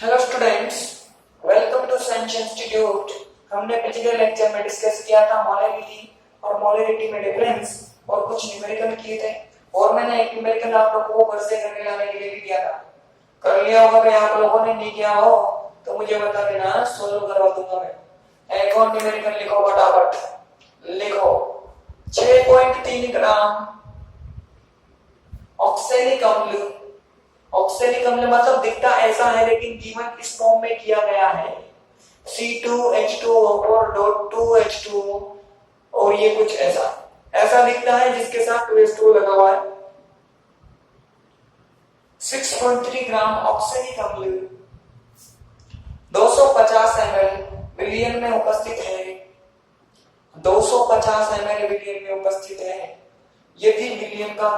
Hello students, welcome to science institute. हमने पिछले lecture में डिस्कस किया था मोलैलिटी और मोलैलिटी में डिफरेंस और कुछ न्यूमेरिकल किए थे और मैंने एक न्यूमेरिकल आप लोगों को घर से करके लाने के लिए भी दिया था। कर लिया होगा कि आप लोगों ने नहीं किया हो तो मुझे बता देना, सोल्व करवा दूंगा मैं। एक और न्यूमेरिकल लिखो, फटाफट लिखो। 6.3 ग्राम ऑक्सैलिक अम्ल। ऑक्सैलिक अम्ल मतलब दिखता ऐसा है लेकिन गिवन इस फॉर्म में किया गया है C2H2O4.2H2 और ये कुछ ऐसा दिखता है जिसके साथ 2H2 लगा हुआ है। 6.3 ग्राम ऑक्सैलिक अम्ल 250 ml विलियन में उपस्थित है। 250 ml विलियन में उपस्थित है। यदि विलियन का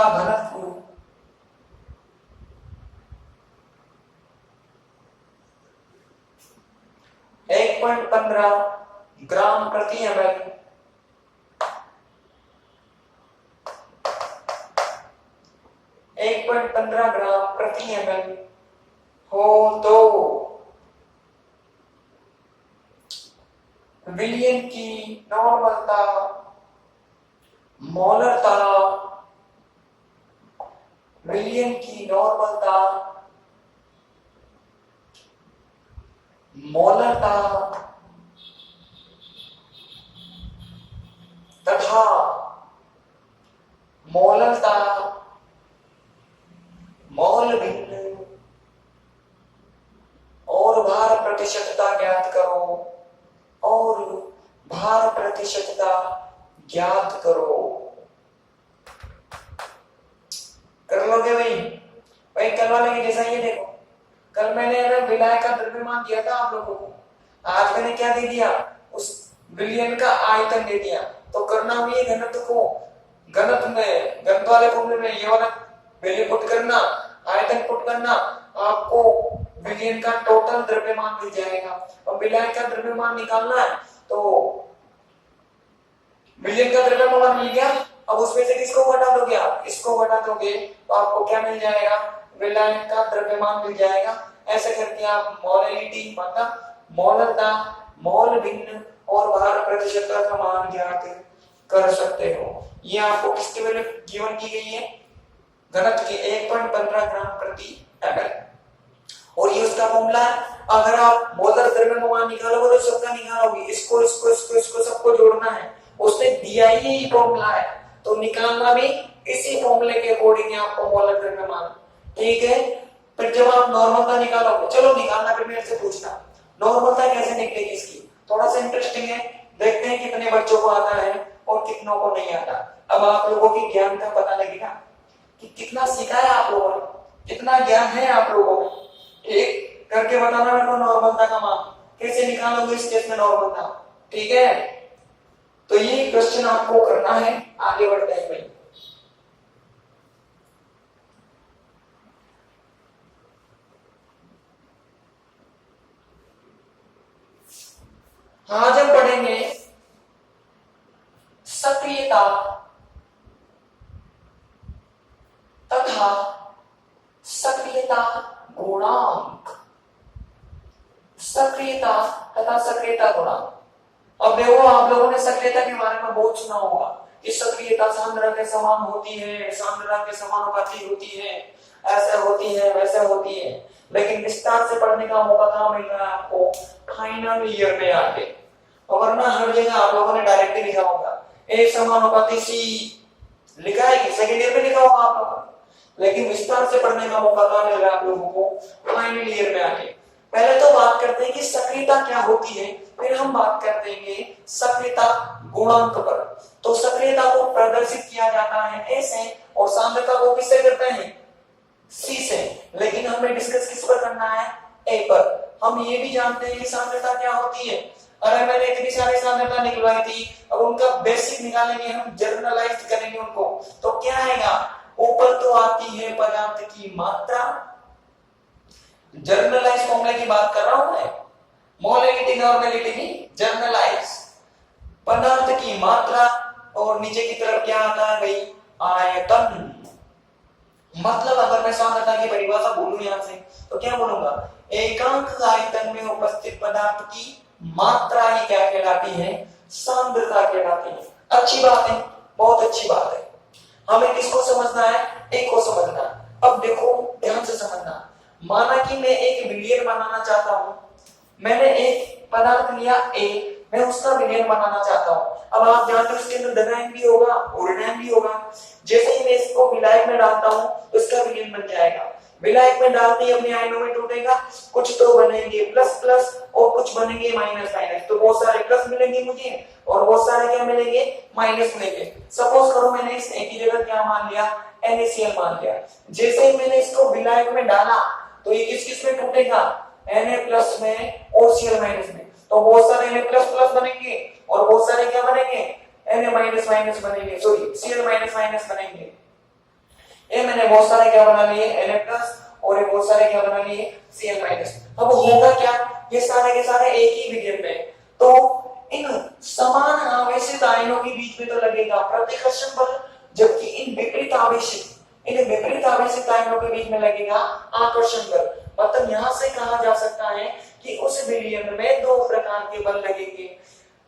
घनत्व 1.15 ग्राम प्रति ml 1.15 ग्राम प्रति ml हो तो विलियन की नॉर्मलता मोलरता विलियन की नॉर्मलता मोलरता तथा मोलरता मोल भिन्न और भार प्रतिशतता ज्ञात करो और भार प्रतिशतता ज्ञात करो। कर लोगे भाई करवा लेंगे। जैसा ये देखो, कल मैंने विलाय का द्रव्यमान दिया था आप लोगों को, आज मैंने क्या दे दिया, उस विलियन का आयतन दे दिया। तो करना भी है घनत्व को, घनत्व में घनत्व वाले फॉर्मूले में ये वाला वैल्यू पुट करना, आयतन पुट करना, आपको विलियन का टोटल द्रव्यमान मिल जाएगा। और विलाय का द्रव्यमान निकालना है तो विलियन का द्रव्यमान मिल गया। अब उसमें से किसको घटा दोगे आप, इसको घटा दोगे तो आपको क्या मिल जाएगा, विलायन का द्रव्यमान मिल जाएगा। ऐसे करके आप मोलैलिटी मतलब मोलरता, मोल भिन्न और भार प्रतिशतता का मान ज्ञात कर सकते हो। ये आपको किसकी वैल्यू गिवन की गई है, घनत्व की 1.15 ग्राम प्रति ml और ये उसका फॉर्मूला है। अगर आप मोलर द्रव्यमान निकालोगे तो सबका निकालोगे, इसको इसको इसको इसको सबको जोड़ना है। उसने दिया ही फॉर्मूला है तो निकालना भी इसी फॉर्मूले के अकॉर्डिंग है आपको मोलर द्रव्यमान। ठीक है, फिर जब आप नॉर्मलता निकालोगे, चलो निकालना फिर मेरे से पूछना नॉर्मलता कैसे निकलेगी इसकी, थोड़ा सा इंटरेस्टिंग है। देखते हैं कितने बच्चों को आता है और कितनों को नहीं आता। अब आप लोगों की ज्ञान का पता लगेगा कि कितना सीखा है आप लोगों ने, कितना ज्ञान है आप लोगों में। ठीक करके बताना मेरे को नॉर्मलता का मान कैसे निकालोगे इस केस में नॉर्मलता। ठीक है, तो ये क्वेश्चन आपको करना है। आगे बढ़ते हैं भाई। आज हम पढ़ेंगे सक्रियता तथा सक्रियता गुणांक। सक्रियता तथा सक्रियता गुणांक। अब देखो, आप लोगों ने सक्रियता के बारे में बहुत सुना होगा कि सक्रियता सांद्रता के समान होती है, सांद्रता के समानुपाती होती है, ऐसे होती है, वैसे होती है। लेकिन विस्तार से पढ़ने का मौका कहाँ मिल रहा है आपको, फाइनल ईयर में आके। वरना हर जगह आप लोगों ने डायरेक्ट लिखा होगा ए समानुपाती सी, लिखा है सेकंड ईयर में लिखा होगा आप लोगों ने। लेकिन विस्तार से पढ़ने का मौका कहाँ मिल रहा है आप लोगों को, फाइनल ईयर में आके। पहले तो बात करते हैं कि सक्रियता क्या होती है, फिर हम बात करते हैं सक्रियता गुणांक पर। तो सक्रियता को प्रदर्शित किया जाता है ए से और सांद्रता को किससे करते हैं, सी से। लेकिन हमें डिस्कस किस पर करना है, ए पर। हम ये भी जानते हैं कि सांद्रता क्या होती है। अरे मैंने इतनी सारी सांद्रता निकलवाई थी, अब उनका बेसिक निकालेंगे हम, जर्नलाइज करेंगे उनको, तो क्या आएगा, ऊपर तो आती है पदार्थ की मात्रा। जर्नलाइज फॉर्मूले की बात कर रहा हूं मैं, मोलैलिटी नॉर्मेलिटी नहीं, जर्नलाइज। पदार्थ की मात्रा और नीचे की तरफ क्या आता है भाई, आयतन। मतलब अगर मैं सांद्रता की परिभाषा बोलूं यहां से तो क्या बोलूंगा, एकांक आयतन में उपस्थित पदार्थ की मात्रा ही क्या कहलाती है, सांद्रता कहलाती है। अच्छी बात है, बहुत अच्छी बात है। हमें किसको समझना है, एक को समझना। अब देखो ध्यान से समझना, माना कि मैं एक विलयन बनाना चाहता हूं, मैंने एक पदार्थ लिया ए, मैं उसका विलयन बनाना चाहता हूं। अब आप जानते हो इसके अंदर धनायन भी होगा और ऋणायन भी होगा। जैसे ही मैं इसको विलायक में डालता हूं तो इसका विलयन बन जाएगा। विलायक में डालते ही अपने आयनों में टूटेगा, कुछ तो बनेंगे प्लस प्लस और कुछ बनेंगे माइनस माइनस। तो बहुत सारे प्लस मिलेंगे मुझे और बहुत सारे क्या मिलेंगे, माइनस मिलेंगे। सपोज करो मैंने इस एक ही जगह क्या मान लिया, NaCl मान लिया। जैसे ही मैंने इसको विलायक में डाला तो ये किस किस में टूटेगा, Na प्लस में और Cl माइनस में। तो बहुत सारे Na प्लस प्लस बनेंगे और बहुत सारे क्या बनेंगे, Na माइनस माइनस बनेंगे, सॉरी Cl माइनस माइनस बनेंगे। ये मैंने बहुत सारे क्या बना लिए, Na प्लस, और ये बहुत सारे क्या बना लिए, Cl माइनस। अब होगा क्या, ये सारे के सारे एक ही विलयन में, तो इन समान आवेशित आयनों के बीच में तो लगेगा प्रतिकर्षण बल, जबकि इन विपरीत आवेशित आयनों के बीच में लगेगा आकर्षण बल। मतलब यहां से कहा जा सकता है कि उस विलयन में दो प्रकार के बल लगेंगे।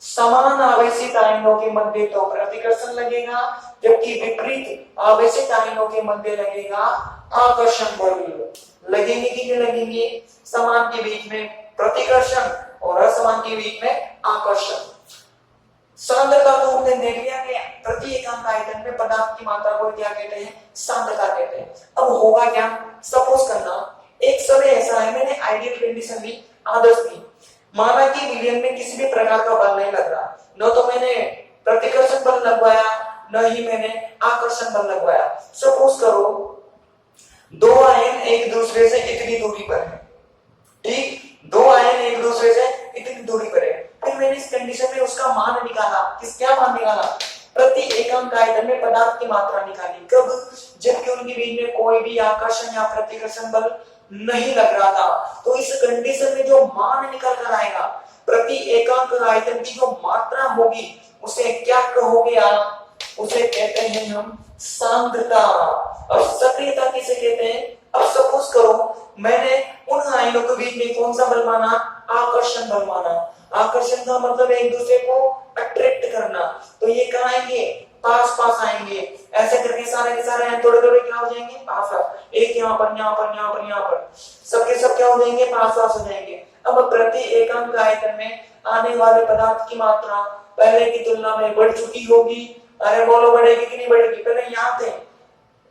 समान आवेशित आयनों के मध्य तो प्रतिकर्षण लगेगा, जबकि विपरीत आवेशित आयनों के मध्य लगेगा आकर्षण बल। लगेंगे कि नहीं लगेंगे, समान के बीच में प्रतिकर्षण और असमान के बीच में आकर्षण। सांद्रता को हमने देख लिया कि प्रति एकांक आयतन में पदार्थ की मात्रा को क्या कहते हैं, सांद्रता कहते हैं। अब होगा क्या, सपोज करना एक समय ऐसा है, मैंने आइडियल कंडीशन ली, आदर्श ली, माना कि विलयन में किसी भी प्रकार का बल नहीं लग रहा, न तो मैंने प्रतिकर्षण बल लगवाया न ही मैंने आकर्षण बल लगवाया। सपोज करो दो आयन एक दूसरे से इतनी दूरी पर है, ठीक, दो आयन एक दूसरे से इतनी दूरी पर है। फिर मैंने इस कंडीशन में उसका मान निकाला, क्या मान निकाला, प्रति एकांक आयतन में पदार्थ की मात्रा निकाली। कब, जबकि उनके बीच में कोई भी आकर्षण या प्रतिकर्षण बल नहीं लग रहा था। तो इस कंडीशन में जो मान निकल कर आएगा, प्रति एकांक आयतन की जो मात्रा होगी उसे क्या कहोगे आप, उसे कहते हैं हम सांद्रता। अब सक्रियता किसे कहते हैं, अब सपोज करो मैंने उन आयनों के बीच में कौन सा बल माना, आकर्षण बल माना। आकर्षण का मतलब एक दूसरे को अट्रैक्ट करना, तो ये कहां आएंगे, पास पास आएंगे। ऐसे करके सारे के सारे थोड़े थोड़े क्या हो जाएंगे, पास पास, एक यहाँ पर यहाँ पर यहाँ पर यहाँ पर, सबके सब क्या हो जाएंगे, पास पास हो जाएंगे। अब प्रति एकांक आयतन में आने वाले पदार्थ की मात्रा पहले की तुलना में बढ़ चुकी होगी। अरे बोलो बढ़ेगी कि नहीं बढ़ेगी, पहले यहाँ थे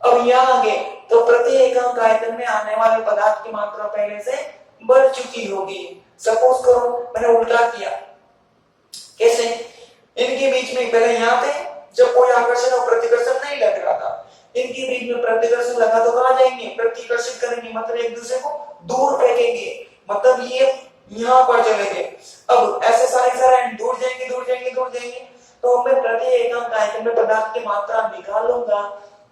अब यहाँ आ गए, तो प्रति एकांक आयतन में आने वाले पदार्थ की मात्रा पहले से बढ़ चुकी होगी। सपोज करो मैंने उल्टा किया, कैसे, इनके बीच में पहले यहाँ थे जब कोई आकर्षण और प्रतिकर्षण नहीं लग रहा था, इनके बीच में प्रतिकर्षण लगा तो कहां जाएंगे, प्रतिकर्षित करेंगे, मतलब एक दूसरे को दूर फेंकेंगे, मतलब ये यहाँ पर चलेंगे। अब ऐसे सारे दूर जाएंगे दूर जाएंगे दूर जाएंगे, तो मैं प्रति एकांक आयतन में पदार्थ की मात्रा निकालूंगा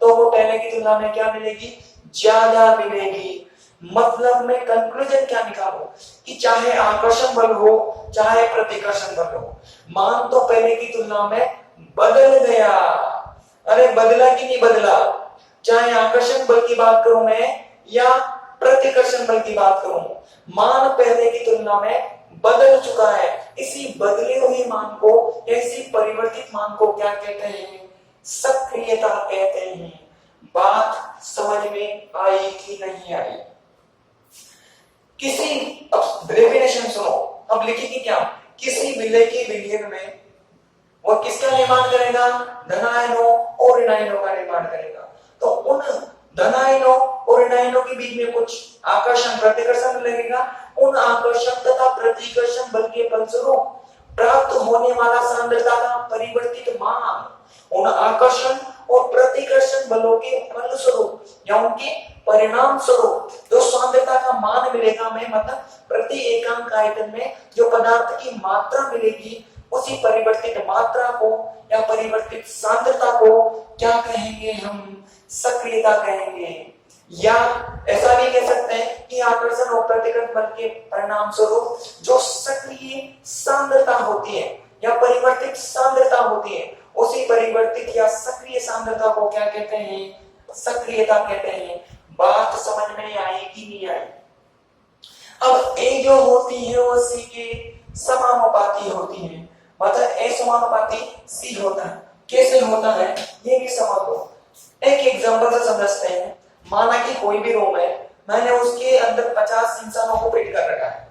तो वो पहले की तुलना में क्या मिलेगी, ज्यादा मिलेगी। मतलब मैं कंक्लूजन क्या निकालूं कि चाहे आकर्षण बल हो चाहे प्रतिकर्षण बल हो, मान तो पहले की तुलना में बदल गया। अरे बदला कि नहीं बदला, चाहे आकर्षण बल की बात करूं मैं या प्रतिकर्षण बल की बात करूं, मान पहले की तुलना में बदल चुका है। इसी बदले हुए मान को या इसी परिवर्तित मान को क्या कहते हैं, सक्रियता कहते हैं। बात समझ में आई कि नहीं आई, किसी, अब डेफिनेशन सुनो, अब लिखेंगे क्या, किसी विलय के विलयन में वह किसका निर्माण करेगा, धनायनों और ऋणायनों का निर्माण करेगा। तो उन धनायनों और ऋणायनों के बीच में कुछ आकर्षण प्रतिकर्षण लगेगा, उन आकर्षण तथा प्रतिकर्षण बल के फलस्वरूप प्राप्त होने वाला सांद्रता का परिवर्तित मान उन आकर्षण और प्रतिकर्षण बलों के फलस्वरूप या उनके परिणाम स्वरूप जो सांद्रता का मान मिलेगा, में मतलब प्रति एकांक आयतन में जो पदार्थ की मात्रा मिलेगी, उसी परिवर्तित मात्रा को या परिवर्तित सांद्रता को क्या कहेंगे हम, सक्रियता कहेंगे। या ऐसा भी कह सकते हैं कि आकर्षण और प्रतिकर्षण बल के परिणाम स्वरूप जो सक्रिय सांद्रता होती है या परिवर्तित सांद्रता होती है, उसी परिवर्तित या सक्रिय सांद्रता को क्या कहते हैं? सक्रियता कहते हैं। बात समझ में आई कि नहीं आई? अब ए जो होती है वो सी के समानुपाती होती है, मतलब ए समानुपाती सी होता है। कैसे होता है ये भी समझ लो। एक एग्जांपल से समझते हैं। माना कि कोई भी रूम है, मैंने उसके अंदर 50 इंसानों को फिट कर रखा है।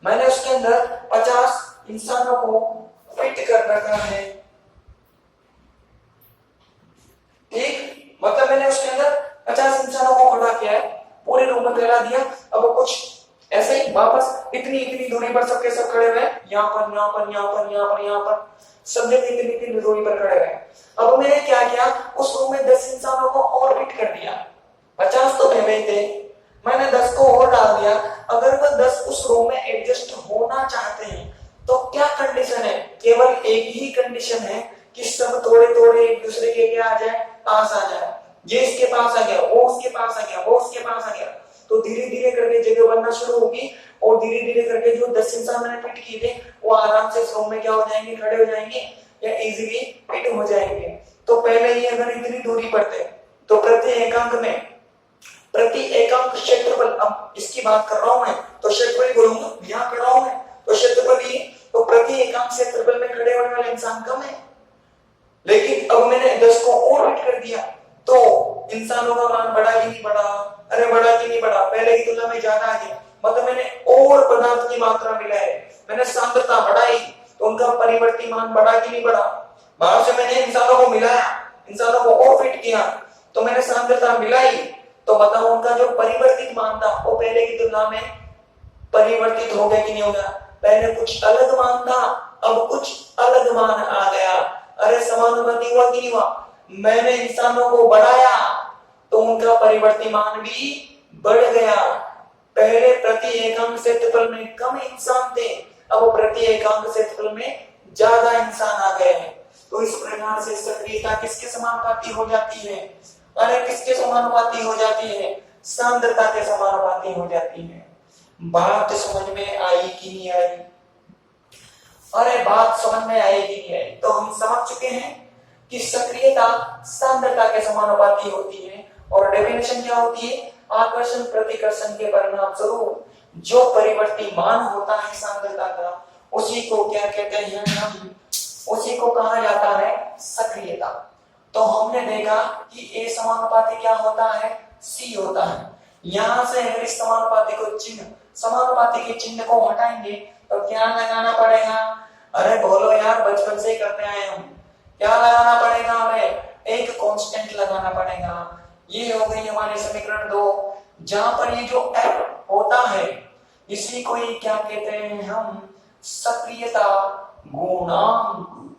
मैंने उसके अंदर 50 इंसानों को फिट कर रखा है, ठीक। मतलब मैंने उसके अंदर 50 इंसानों को खड़ा किया है, पूरे रूम में फैला दिया। अब कुछ ऐसे ही वापस इतनी इतनी दूरी पर सबके सब खड़े हुए, यहाँ पर यहाँ पर यहाँ पर यहाँ पर यहाँ पर सब जगह इतनी इतनी दूरी पर खड़े हुए। अब मैंने क्या किया, उस रूम में 10 इंसानों को और फिट कर दिया। 50 तो पहले ही थे, मैंने 10 को और डाल दिया। अगर वह 10 उस रूम में एडजस्ट होना चाहते हैं तो क्या कंडीशन है? केवल एक ही कंडीशन है कि सब थोड़े थोड़े एक दूसरे के आ जाए, पास आ जाए। ये इसके पास आ गया, वो उसके पास आ गया, वो उसके पास आ गया, तो धीरे धीरे करके जगह बनना शुरू होगी और धीरे धीरे करके जो 10 इंसान मैंने फिट किए थे वो आराम से इस रूम में क्या हो जाएंगे? खड़े हो जाएंगे या इजीली फिट हो जाएंगे। तो पहले ही अगर इतनी दूरी पर थे तो प्रति एकांक क्षेत्रफल, अब इसकी बात कर रहा हूं मैं तो क्षेत्रफल बोलूंगा, यहाँ खड़ा हूं मैं तो क्षेत्रफल ही, तो प्रति एकांक क्षेत्रफल में खड़े होने वाले इंसान कम है। लेकिन अब मैंने 10 को और फिट कर दिया तो इंसानों का मान बढ़ा कि नहीं बढ़ा? अरे बढ़ा कि नहीं बढ़ा? पहले की तुलना में ज्यादा आ गया, मतलब मैंने और पदार्थ की मात्रा मिलाई, मैंने सांद्रता बढ़ाई तो उनका परिवर्ती मान बढ़ा कि नहीं बढ़ा? बाहर से मैंने इंसानों को मिलाया, इंसानों को और फिट किया तो मैंने सांद्रता मिलाई, तो बताओ उनका जो परिवर्तित मान था वो पहले की तुलना में परिवर्तित हो गया कि नहीं होगा? पहले कुछ अलग मान था, अब कुछ अलग मान आ गया। अरे समानुपाती हुआ कि नहीं हुआ? मैंने इंसानों को बढ़ाया तो उनका परिवर्ती मान भी बढ़ गया। पहले प्रति एकांक क्षेत्रफल में कम इंसान थे, अब प्रति एकांक क्षेत्रफल में ज्यादा इंसान आ गए हैं। तो इस प्रकार से सक्रियता किसके समानुपाती हो जाती है? अरे किसके समानुपाती हो जाती है? सांद्रता के समानुपाती हो जाती है। बात समझ में आई कि नहीं आई? अरे बात समझ में आई कि नहीं आई? तो हम समझ चुके हैं कि सक्रियता सांद्रता के समानुपाती होती है और डेफिनेशन क्या होती है? आकर्षण प्रतिकर्षण के परिणाम स्वरूप जो परिवर्ती मान होता है सांद्रता का, उसी को क्या कहते हैं? हम उसी को कहा जाता है सक्रियता। तो हमने देखा कि ए समानुपाती क्या होता है? सी होता है। यहां से अगर इस समानुपाती को समानुपाती के चिन्ह को हटाएंगे तो क्या लगाना पड़ेगा? अरे बोलो यार, बचपन से ही करते आए हम। क्या लगाना पड़ेगा हमें? एक कांस्टेंट लगाना पड़ेगा। ये हो गई हमारी समीकरण 2, जहां पर ये जो F होता है इसी को ही क्या कहते हैं हम? सक्रियता गुणांक।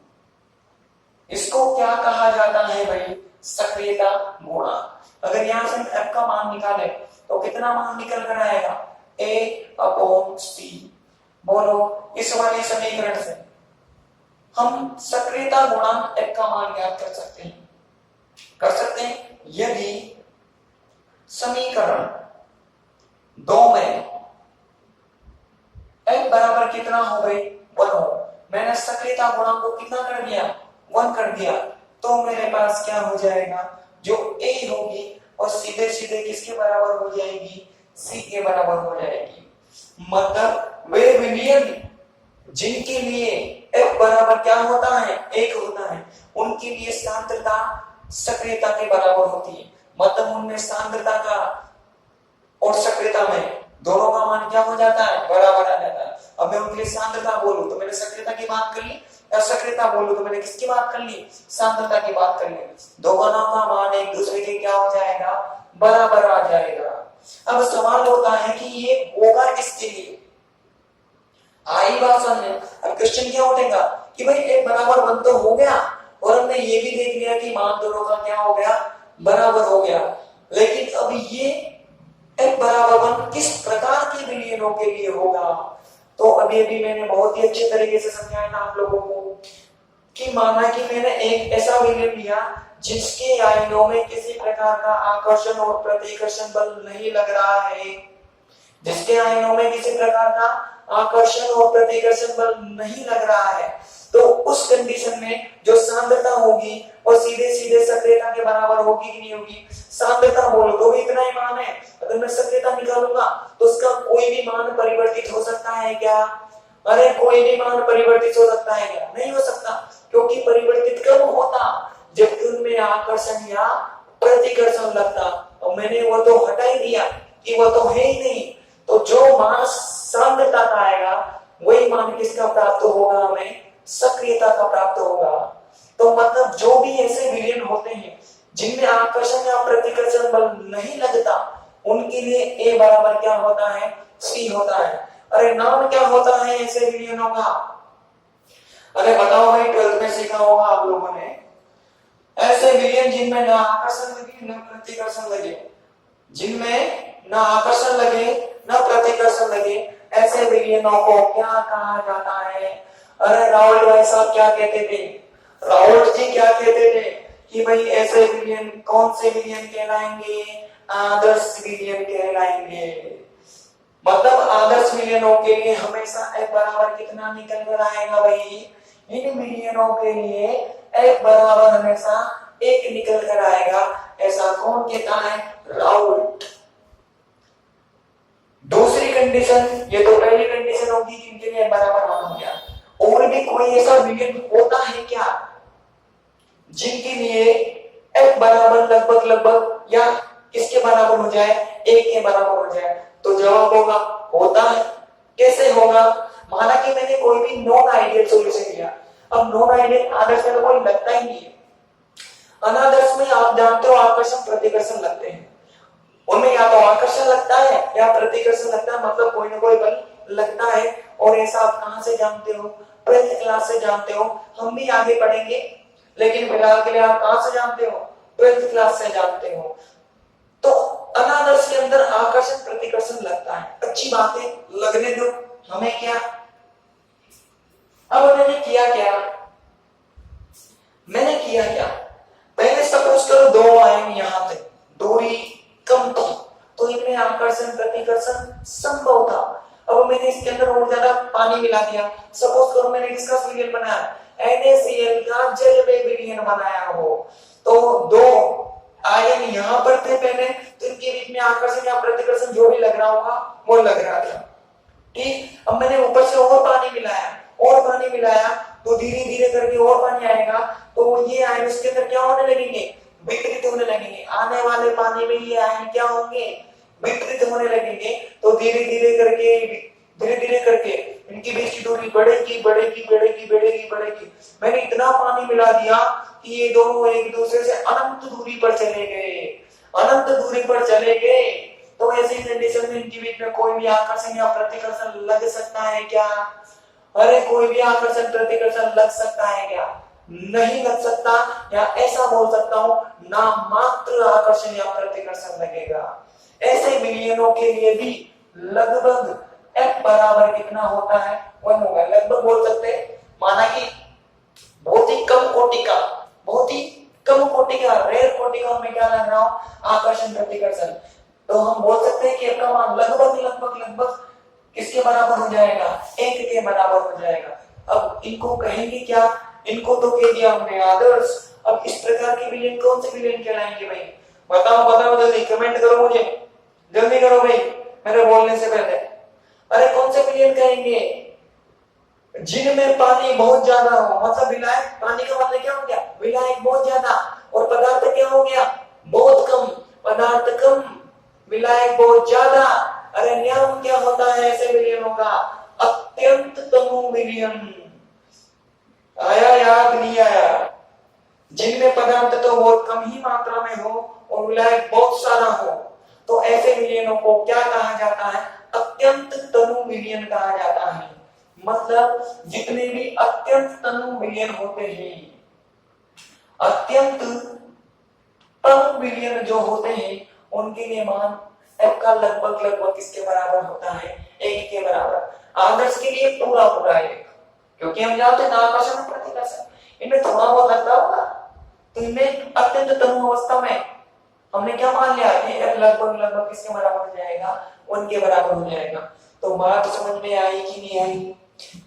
इसको क्या कहा जाता है भाई? सक्रियता गुणांक। अगर यहां से हम F का मान निकाले तो कितना मान निकल कर आएगा? A/C। बोलो, इस वाली समीकरण से हम सक्रियता गुणांक F का मान ज्ञात कर सकते हैं। यदि समीकरण 2 में F बराबर कितना हो गई? 1 हो। मैंने सक्रियता गुणांक को कितना कर दिया? 1 कर दिया, तो मेरे पास क्या हो जाएगा? जो A होगी और सीधे सीधे किसके बराबर हो जाएगी? C के बराबर हो जाएगी। मतलब वे विलयन जिनके लिए F बराबर क्या होता है? 1 होता है, उनके लिए सांद्रता सक्रियता के बराबर होती है। मतलब उनमें सांद्रता का और सक्रियता में दोनों का मान क्या हो जाता है? बराबर आ जाता है। अब मैं उनके लिए सांद्रता बोलूं तो मैंने सक्रियता की बात कर ली, या सक्रियता बोलूं तो मैंने किसकी बात कर ली? सांद्रता की बात कर ली। दोनों का मान एक दूसरे के क्या हो जाएगा? बराबर आ जाएगा। अब सवाल होता है कि ये होगा किसके लिए? आई बात समझे। अब क्वेश्चन क्या उठेगा कि भाई एक बराबर 1 तो हो गया और हमने ये भी देख लिया कि मान दोनों का क्या हो गया? बराबर हो गया, लेकिन अब ये F बराबर 1 किस प्रकार के विलयनों के लिए होगा? तो अभी मैंने बहुत ही अच्छे तरीके से समझाया था आप लोगों को कि माना कि मैंने एक ऐसा विलयन लिया जिसके आयनों में किसी प्रकार का आकर्षण और प्रतिकर्षण बल नहीं लग रहा है, जिसके आयनों में किसी प्रकार का आकर्षण और प्रतिकर्षण बल नहीं लग रहा है, तो उस कंडीशन में जो सांद्रता होगी वो सीधे सीधे सक्रियता के बराबर होगी कि नहीं होगी? सांद्रता बोलो तो भी इतना ही मान है, अगर मैं सक्रियता निकालूंगा तो उसका कोई भी मान परिवर्तित हो सकता है क्या? अरे कोई भी मान परिवर्तित हो सकता है क्या? नहीं हो सकता, क्योंकि परिवर्तित कब होता? जब उनमें आकर्षण या प्रतिकर्षण लगता। और मैंने वो तो हटा ही दिया कि वो तो है ही नहीं। तो जो मान सांद्रता का आएगा वही मान किसका प्राप्त होगा? हमें सक्रियता का प्राप्त होगा। तो मतलब जो भी ऐसे विलयन होते हैं जिनमें आकर्षण या प्रतिकर्षण बल नहीं लगता, उनके लिए ए बराबर क्या होता है? सी होता है। अरे नाम क्या होता है ऐसे विलयनों का? अरे बताओ भाई, 12th में सीखा होगा आप लोगों ने। ऐसे विलयन जिनमें ना आकर्षण लगे ना प्रतिकर्षण लगे, जिनमें ना आकर्षण लगे ना प्रतिकर्षण लगे, ऐसे विलयनों को क्या कहा जाता है? अरे राउल्ट भाई साहब क्या कहते थे? राउल्ट जी क्या कहते थे कि भाई ऐसे विलयन कौन से विलयन कहलाएंगे? आदर्श विलयन कहलाएंगे। मतलब आदर्श विलयनों के लिए हमेशा F बराबर कितना निकल कर आएगा भाई? इन विलयनों के लिए F बराबर हमेशा 1 निकल कर आएगा। ऐसा कौन कहता है? राउल्ट। दूसरी कंडीशन, ये तो पहली कंडीशन होगी कि इनके लिए बराबर मान हो गया। और भी कोई ऐसा विलयन होता है क्या जिनके लिए F बराबर लगभग या किसके बराबर हो जाए? 1 के बराबर हो जाए? तो जवाब होगा होता है। कैसे होगा? माना कि मैंने कोई भी नॉन आइडियल सॉल्यूशन लिया। अब नॉन आइडियल आदर्श में तो कोई लगता ही नहीं है। अनादर्श में आप जानते हो आकर्षण प्रतिकर्षण लगते हैं। उनमें या तो आकर्षण लगता है या प्रतिकर्षण लगता है, मतलब कोई ना कोई बल लगता है। और ऐसा आप कहां से जानते हो? 12th क्लास से जानते हो। हम भी आगे पढ़ेंगे, लेकिन फिलहाल के लिए आप कहां से जानते हो? 12th क्लास से जानते हो। तो अनादर्श के अंदर आकर्षण प्रतिकर्षण लगता है। अच्छी बात है, लगने दो, हमें क्या। अब मैंने किया क्या? पहले सपोज करो 2 आयन यहां थे, दूरी कम थी, तो इनमें आकर्षण प्रतिकर्षण संभव था। अब मैंने इसके अंदर और ज्यादा पानी मिला दिया। सपोज करो मैंने किसका विलयन बनाया? NaCl का जलमय विलयन बनाया हो, तो 2 आयन यहां पर थे पहले, तो इनके बीच में आकर्षण या प्रतिकर्षण जो भी लग रहा होगा वो लग रहा था। ठीक, अब मैंने ऊपर से और पानी मिलाया तो धीरे धीरे करके और पानी आएगा, तो ये आयन उसके अंदर क्या होने लगेंगे? विकृत होने लगेंगे। आने वाले पानी में ये आयन क्या होंगे? विकृत होने लगेंगे। तो धीरे धीरे करके इनके बीच की दूरी बढ़ेगी। मैंने इतना पानी मिला दिया कि ये दोनों एक दूसरे से अनंत दूरी पर चले गए। तो ऐसी कंडीशन में इनके बीच में कोई भी आकर्षण या प्रतिकर्षण लग सकता है क्या? अरे कोई भी आकर्षण प्रतिकर्षण लग सकता है क्या? नहीं लग सकता, या ऐसा बोल सकता हूं ना मात्र आकर्षण या प्रतिकर्षण लगेगा। ऐसे विलयनों के लिए भी लगभग F बराबर कितना होता है? 1 होगा। लगभग बोल सकते हैं, माना कि बहुत ही कम कोटि का रेयर कोटि का मैं क्या लग रहा हूं? आकर्षण प्रतिकर्षण। तो हम बोल सकते हैं कि F का मान लगभग किसके बराबर हो जाएगा? 1 के बराबर हो जाएगा। अब इनको कहेंगे क्या? इनको तो कह दिया हमने आदर्श। अब इस प्रकार के विलयन कौन से विलयन कहलाएंगे भाई? बताओ जल्दी, कमेंट करो मुझे, जल्दी करो भाई मेरे बोलने से पहले। अरे कौन से विलयन कहेंगे? जिनमें पानी बहुत ज्यादा हो, मतलब विलायक, पानी का मतलब क्या हो गया? विलायक बहुत ज्यादा, और पदार्थ क्या हो गया? बहुत कम। पदार्थ कम, विलायक बहुत ज्यादा। अरे नियम क्या होता है ऐसे विलयनों का? अत्यंत तनु विलयन। आया याद नहीं आया? जिनमें पदार्थ तो बहुत कम ही मात्रा में हो और विलायक बहुत सारा हो, तो ऐसे विलयनों को क्या कहा जाता है? अत्यंत तनु विलयन कहा जाता है। मतलब जितने भी अत्यंत तनु विलयन होते हैं, अत्यंत तनु विलयन जो होते हैं, उनके लिए मान F का लगभग किसके बराबर होता है? 1 के बराबर। आदर्श के लिए पूरा 1, क्योंकि हम जानते हैं आकर्षण और प्रतिकर्षण, इनमें थोड़ा बहुत लगता होगा। तो इनमें अत्यंत तनु अवस्था में हमने क्या मान लिया? F लगभग किसके बराबर हो जाएगा? 1 के बराबर हो जाएगा। तो बात समझ में आई कि नहीं आई?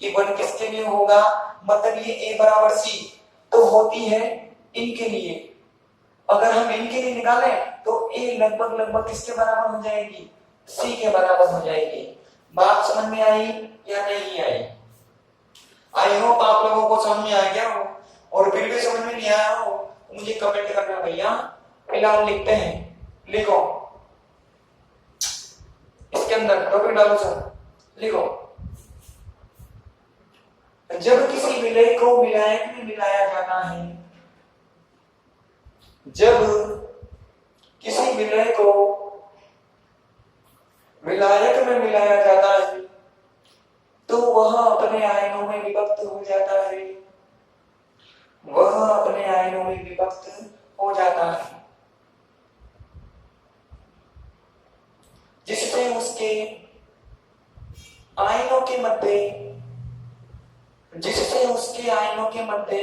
ये वन किसके लिए होगा, मतलब ये ए बराबर सी तो होती है इनके लिए। अगर हम इनके लिए निकालें तो ए लगभग लगभग किसके बराबर हो जाएगी, सी के बराबर हो जाएगी। बात समझ में आई या नहीं आई? आई होप आप लोगों को समझ में आ गया हो, और फिर भी समझ में नहीं आया हो मुझे कमेंट करना भैया। फिलहाल लिखते हैं, लिखो इसके अंदर टॉपिक डालो सर, लिखो। जब किसी विलय को विलायक में मिलाया जाता है, जब किसी विलय को विलायक में मिलाया जाता है तो वह अपने आयनों में विभक्त हो जाता है, वह अपने आयनों में विभक्त हो जाता है, जिससे उसके आयनों के मध्य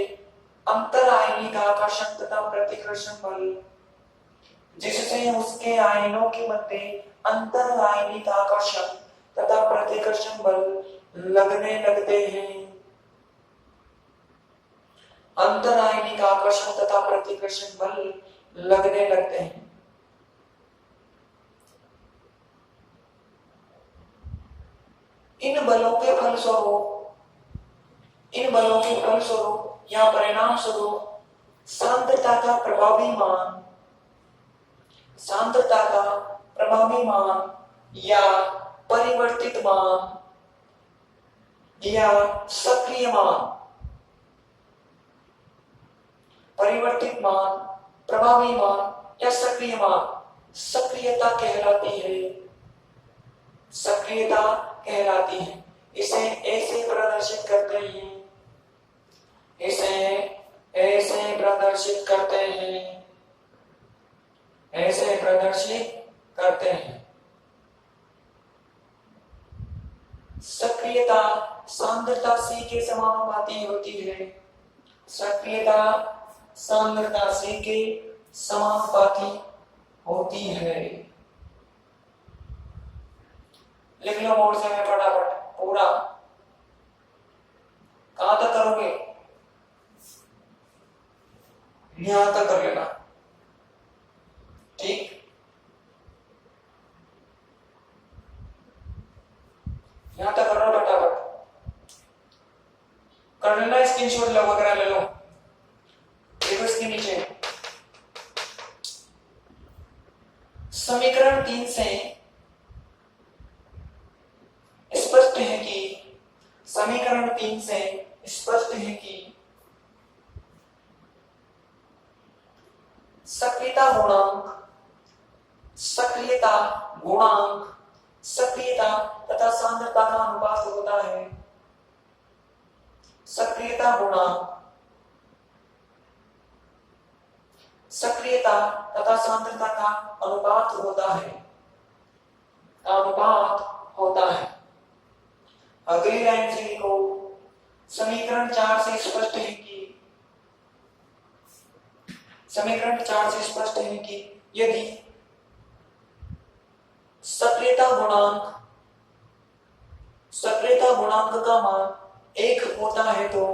अंतर आयनिक आकर्षण तथा प्रतिकर्षण बल, जिससे उसके आयनों के मध्य अंतर आयनिक आकर्षण तथा प्रतिकर्षण बल लगने लगते हैं। अंतर आयनिक आकर्षण तथा प्रतिकर्षण बल लगने लगते हैं। इन बलों के फलस्वरूप या परिणाम स्वरूप सांद्रता का प्रभावी मान या परिवर्तित मान या सक्रिय मान, परिवर्तित मान, प्रभावी मान या सक्रिय मान सक्रियता कहलाती है, सक्रियता कहलाती है। इसे ऐसे प्रदर्शित करते हैं, इसे ऐसे प्रदर्शित करते हैं, ऐसे प्रदर्शित करते हैं। सक्रियता सांद्रता C के समानुपाती होती है, सक्रियता सांद्रता C के समानुपाती होती है। लिख लो बोर्ड से, मैं फटाफट पूरा। कहां तक करोगे, यहां तक कर लेना, ठीक। यहां तक करो, फटाफट कर लेना, स्क्रीनशॉट लो वगैरह ले लो, देखो इसके नीचे समीकरण 3 से स्पष्ट है कि, समीकरण 3 से स्पष्ट है कि सक्रियता गुणांक सक्रियता तथा सांद्रता का अनुपात होता है। सक्रियता गुणांक सक्रियता तथा सांद्रता का अनुपात होता है, अनुपात होता है। अगली लाइन से लिखो, समीकरण 4 से स्पष्ट है कि, समीकरण 4 से स्पष्ट है कि यदि सक्रियता गुणांक का मान 1 होता है तो,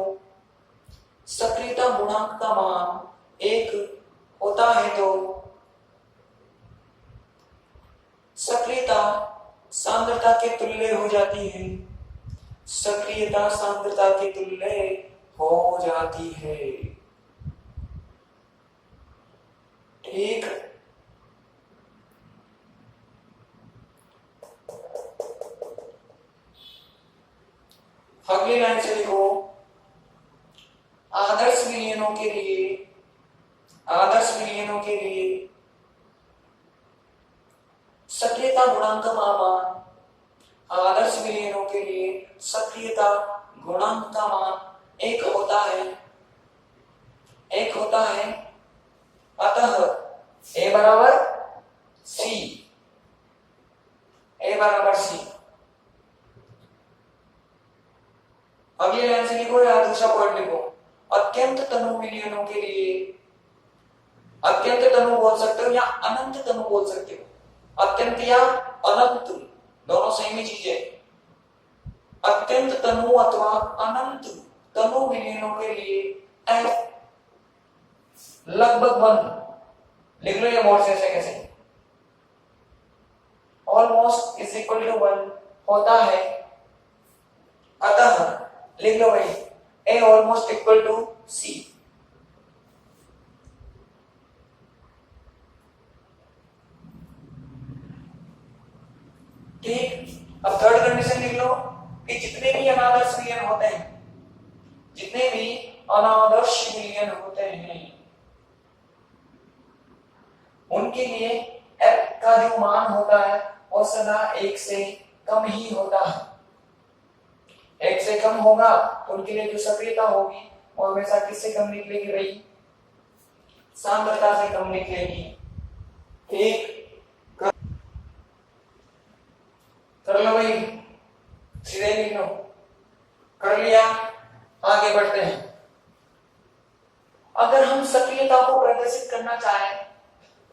सक्रियता गुणांक का मान 1 होता है तो सक्रियता सांद्रता के तुल्य हो जाती है, सक्रियता सांद्रता के तुल्य हो जाती है, ठीक। अगली लाइन से लिखो, आदर्श विलयनों के लिए सक्रियता गुणांक का मान, आदर्श विलयनों के लिए सक्रियता गुणांक का मान 1 होता है, 1 होता है। अतः A बराबर C, A बराबर C। अगली लाइन से लिखो या दूसरा पॉइंट लिखो, अत्यंत तनु विलयनों के लिए, अत्यंत तनु बोल सकते हो या अनंत तनु बोल सकते हो, अत्यंत या अनंत दोनों सेम ही चीज है। अत्यंत तनु अथवा अनंत तनु विलीनों के लिए एफ लगभग 1 लिख लो ये बोर्ड से कैसे ऑलमोस्ट इज इक्वल टू 1 होता है, अतः लिख लो भाई ए ऑलमोस्ट इक्वल टू सी। ठीक, अब थर्ड कंडीशन लिख लो कि जितने भी अनादर्श विलयन होते हैं, जितने भी अनादर्श विलयन होते हैं उनके लिए f का जो मान होता है वो सदा 1 से कम ही होता है। 1 से कम होगा तो उनके लिए जो सक्रियता होगी वो हमेशा किससे कम निकलेगी भाई, सांद्रता से कम निकलेगी। ठीक, कर लो भाई, सीधे लिख लो, कर लिया, आगे बढ़ते हैं। अगर हम सक्रियता को प्रदर्शित करना चाहें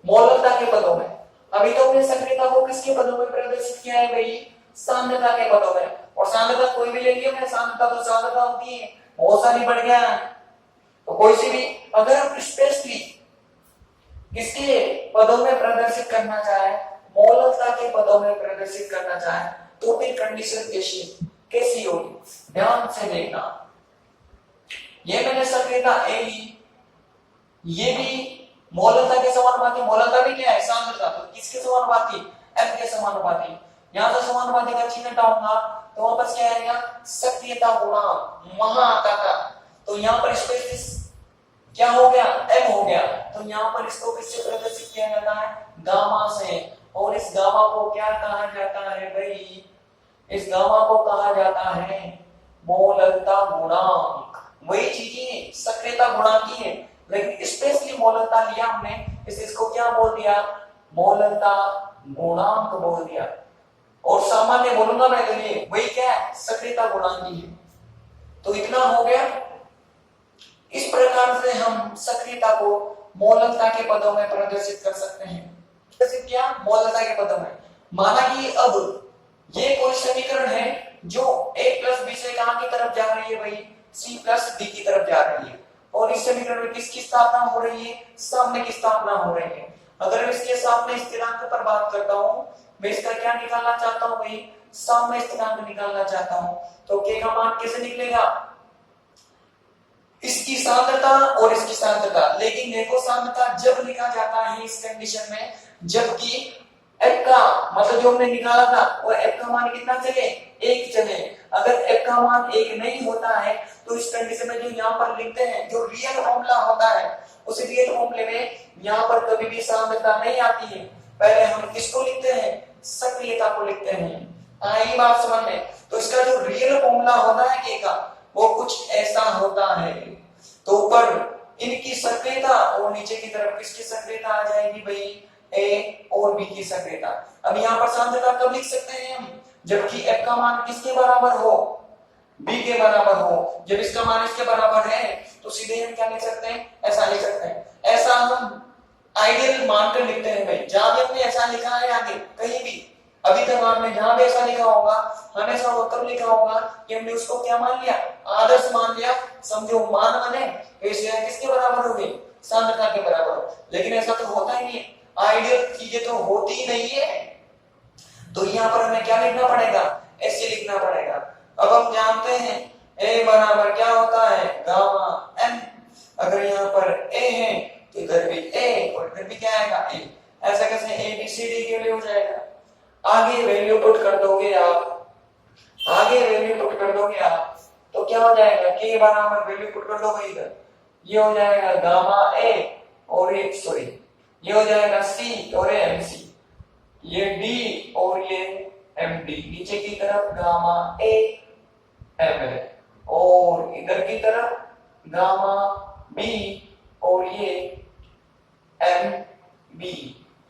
मौलकता के पदों में, अभी तो हमने सक्रियता को किसके पदों में प्रदर्शित किया है भाई, सांद्रता के पदों में। और सांद्रता कोई भी ले लिया मैंने, सांद्रता तो सांद्रता होती है, बहुत सारी बढ़ गया है तो कोई सी भी, अगर हम स्पेशली किसके पदों में प्रदर्शित करना चाहे, मौलकता के पदों में प्रदर्शित करना चाहे तो फिर कंडीशन कैसी होगी, ध्यान से देखना। ये मैंने सक्रियता ए ली, ये भी मौलकता के समानुपाती, मौलकता भी क्या है सांद्रता, तो किसके समानुपाती, एम के समानुपाती। यहां से समानुपाती का चिन्ह हटाऊंगा तो वापस क्या आएगा, सक्रियता गुणांक महाता का, तो यहां पर स्पेसिस क्या हो गया, एम हो गया, तो यहां पर इसको किससे प्रदर्शित किया जाता है, गामा से। और इस गामा को क्या कहा जाता है भाई, इस गामा को कहा जाता है मौलकता गुणांक। वही चीजें सक्रियता गुणांक ही है, लेकिन स्पेशली मौलकता लिया हमने, इसको क्या बोल दिया, मौलकता गुणांक बोल दिया। और सामान्य बोलूंगा मैं तो ये वही क्या है, सक्रियता गुणांक ही है। तो इतना हो गया। इस प्रकार से हम सक्रियता को मौलकता के पदों में प्रदर्शित कर सकते हैं। प्रदर्शित किया मौलकता के पदों में, माना कि अब ये कोई समीकरण है जो a प्लस बी से कहां की तरफ जा रही है भाई, c प्लस d की तरफ जा रही है। और इस समीकरण में किसकी स्थापना हो रही है, साम्य की स्थापना हो रही है। अगर मैं इसके सामने स्थिरांक पर बात करता हूं, मैं इसका क्या निकालना चाहता हूं भाई, साम्य स्थिरांक निकालना चाहता हूं, तो k का मान कैसे निकलेगा, इसकी सांद्रता और इसकी सांद्रता। लेकिन देखो सांद्रता जब लिखा जाता है इस कंडीशन में जबकि f का मतलब जो हमने निकाला था वो f का मान कितना चले, 1 चले। अगर f का मान 1 नहीं होता है तो इस कंडीशन में जो यहाँ पर लिखते हैं, जो रियल फॉर्मूला होता है, उस रियल फॉर्मूले में यहाँ पर कभी भी सांद्रता नहीं आती है। पहले हम किसको लिखते हैं, सक्रियता को लिखते हैं। आई बात समझ में। तो इसका जो रियल फॉर्मूला होता है k का वो कुछ ऐसा होता है। तो ऊपर इनकी सक्रियता और नीचे की तरफ किसकी सक्रियता आ जाएगी भाई, ए और बी की सक्रियता। अब यहाँ पर सांद्रता कब लिख सकते हैं हम, जबकि f का मान किसके बराबर हो, b के बराबर हो। जब इसका मान इसके बराबर है तो सीधे हम क्या लिख सकते हैं, ऐसा लिख सकते हैं। ऐसा हम आइडियल मानकर लिखते हैं भाई। जहां भी हमने ऐसा लिखा है आगे कहीं भी अभी तक आपने जहां भी ऐसा लिखा होगा हमेशा वो तब लिखा होगा कि हमने उसको क्या मान लिया, आदर्श मान लिया। समझो मान माने इसलिए किसके बराबर हो गई, सांद्रता के बराबर। लेकिन ऐसा तो होता ही नहीं, आइडियल चीजें तो होती ही नहीं है। तो यहाँ पर हमें क्या लिखना पड़ेगा, ऐसे लिखना पड़ेगा। अब हम जानते हैं a बराबर क्या होता है, गामा m। अगर यहाँ पर a है तो इधर भी a और इधर भी क्या आएगा a। ऐसा कैसे a b c d के लिए हो जाएगा। आगे वैल्यू पुट कर दोगे आप, आगे वैल्यू पुट कर दोगे आप तो क्या हो जाएगा, k बराबर वैल्यू पुट कर दो भाई इधर, ये हो जाएगा गामा a और ये सॉरी ये हो जाएगा c और ये mc, ये d और ये md। नीचे की तरफ गामा a m है और इधर की तरफ गामा b और ये mb।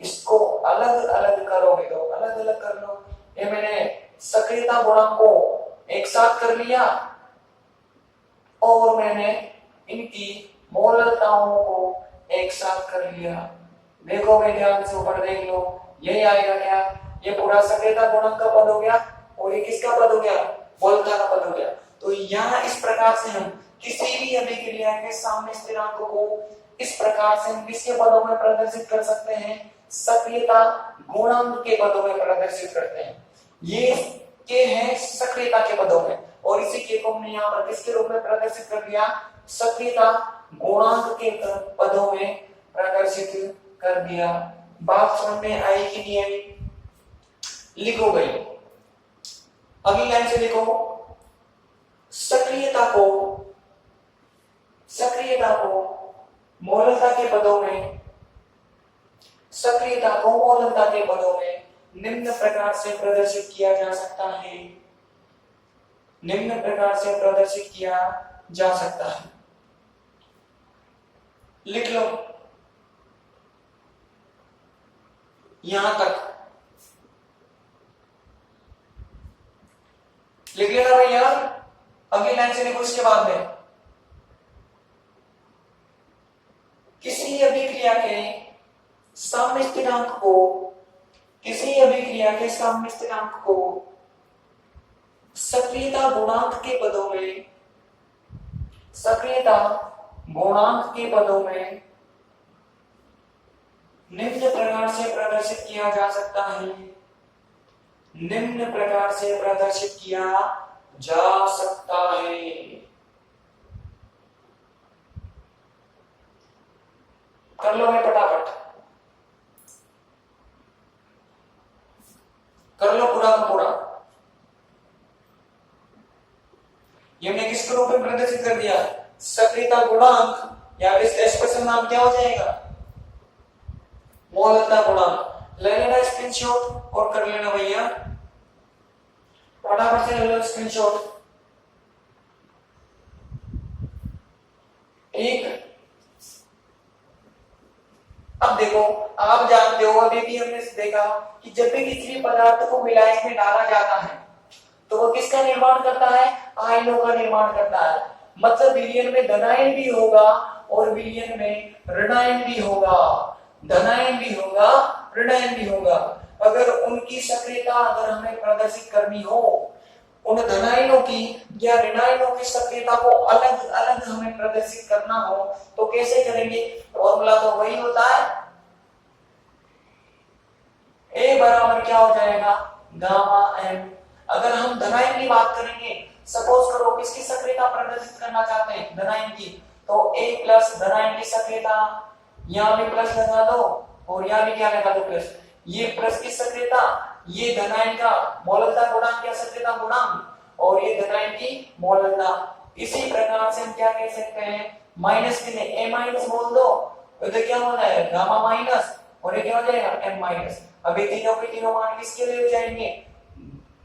इसको अलग अलग करोगे तो अलग अलग कर लो। ये मैंने सक्रियता गुणांक को एक साथ कर लिया और मैंने इनकी मौलकताओं को एक साथ कर लिया। देखोगे ध्यान से ऊपर देख लो, यही आएगा क्या, ये पूरा सक्रियता गुणांक का पद हो गया और ये किसका पद हो गया, मोलता का पद हो गया। तो यहाँ इस प्रकार से हम किसी भी अभिक्रिया के साम्य स्थिरांक को इस प्रकार से हम किसके पदों में प्रदर्शित कर सकते हैं, सक्रियता गुणांक के पदों में प्रदर्शित करते हैं। ये के हैं सक्रियता के पदों में, और इसी के को हमने यहाँ पर किसके रूप में प्रदर्शित कर दिया, सक्रियता गुणांक के पदों में प्रदर्शित कर दिया। बात समझ में आई कि नहीं आई? लिखो भाई, अगली लाइन से लिखो, सक्रियता को मोलता के पदों में, सक्रियता को मोलता के पदों में निम्न प्रकार से प्रदर्शित किया जा सकता है, निम्न प्रकार से प्रदर्शित किया जा सकता है। लिख लो यहां तक, लिख लेना भैया। अगली लाइन से लिखो इसके बाद में, किसी अभिक्रिया के साम्य स्थिरांक को, किसी अभिक्रिया के साम्य स्थिरांक को सक्रियता गुणांक के पदों में, सक्रियता गुणांक के पदों में निम्न प्रकार से प्रदर्शित किया जा सकता है, निम्न प्रकार से प्रदर्शित किया जा सकता है। कर लो भाई फटाफट, कर लो पूरा का पूरा। ये हमने किसके रूप में प्रदर्शित कर दिया, सक्रियता गुणांक, या इस एक्सप्रेशन नाम क्या हो जाएगा, मोलता गुणांक। ले लेना स्क्रीनशॉट और कर लेना भैया, फटाफट से ले लो स्क्रीनशॉट। ठीक, अब देखो, आप जानते हो, अभी भी हमने देखा कि जब भी किसी भी पदार्थ को मिलाएं में डाला जाता है तो वो किसका निर्माण करता है, आयनों का निर्माण करता है। मतलब विलयन में धनायन भी होगा और विलयन में ऋणायन भी होगा, धनायन भी होगा, ऋणायन भी होगा। अगर उनकी सक्रियता अगर हमें प्रदर्शित करनी हो, उन धनायनों की या ऋणायनों की सक्रियता को अलग अलग हमें प्रदर्शित करना हो तो कैसे करेंगे? फॉर्मूला तो वही होता है, A बराबर क्या हो जाएगा, गामा एम। अगर हम धनायन की बात करेंगे, सपोज करो किसकी सक्रियता प्रदर्शित करना चाहते हैं, धनायन की, तो A प्लस धनायन की सक्रियता, यहाँ भी प्लस लगा दो और यहाँ भी क्या लगा दो प्लस, ये प्लस की सक्रियता, ये धनायन का मोलता गुणांक या सक्रियता गुणांक, और ये धनायन की मोलता। इसी प्रकार से हम क्या कह सकते हैं, माइनस के लिए A माइनस बोल दो तो क्या होना है, गामा माइनस, और ये क्या हो जाएगा, M माइनस। अभी तीनों के तीनों मान किसके लिए हो जाएंगे,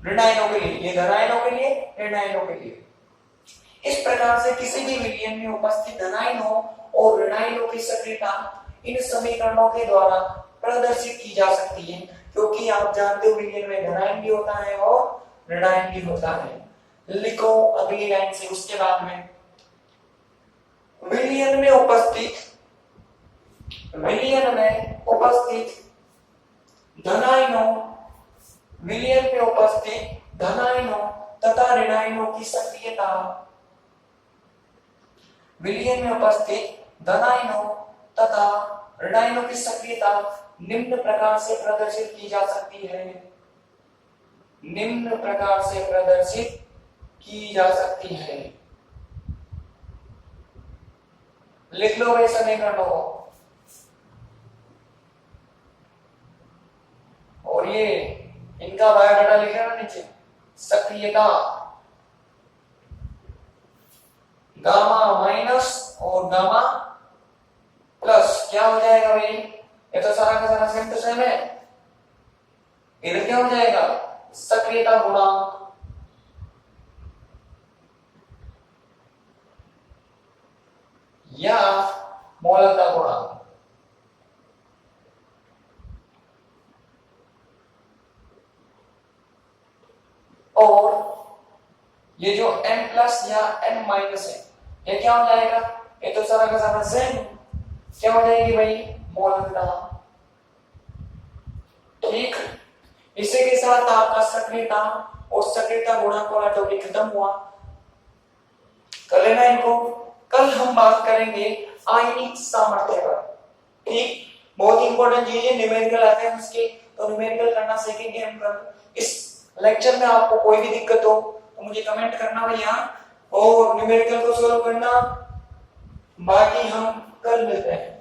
ऋणायनों के लिए, ये धनायनों के लिए, ऋणायनों के लिए। इस प्रकार से किसी भी विलयन में उपस्थित धनायनों और ऋणायनों की सक्रियता इन समीकरणों के द्वारा प्रदर्शित की जा सकती है, क्योंकि आप जानते हो विलयन में धनायन भी होता है और ऋणायन भी होता है। लिखो अगली लाइन से उसके बाद में, विलयन में उपस्थित धनायनों, विलयन में उपस्थित धनायनों तथा ऋणायनों की सक्रियता, विलयन में उपस्थित धनायनों तथा ऋणायनों की सक्रियता निम्न प्रकार से प्रदर्शित की जा सकती है, निम्न प्रकार से प्रदर्शित की जा सकती है। लिख लो भाई समीकरणों को, और ये इनका बायोडाटा लिख लेना नीचे। सक्रियता गामा माइनस और गामा प्लस क्या हो जाएगा भाई, ये तो सारा का सारा सेम टू सेम है। इधर क्या हो जाएगा, सक्रियता गुणांक या मोलता गुणांक। और ये जो m प्लस या m माइनस है, ये क्या हो जाएगा, ये तो सारा का सारा सेम, क्या हो जाएगी भाई, मोलता। ठीक, इसी के साथ आपका सक्रियता और सक्रियता गुणांक वाला टॉपिक खत्म हुआ। कर लेना इनको। कल हम बात करेंगे आयनिक सामर्थ्य पर। ठीक, बहुत इंपॉर्टेंट चीज है, न्यूमेरिकल आते हैं उसके, तो न्यूमेरिकल करना सीखेंगे हम कल। इस लेक्चर में आपको कोई भी दिक्कत हो तो मुझे कमेंट करना भैया, और न्यूमेरिकल को सॉल्व करना। बाकी हम कल मिलते हैं।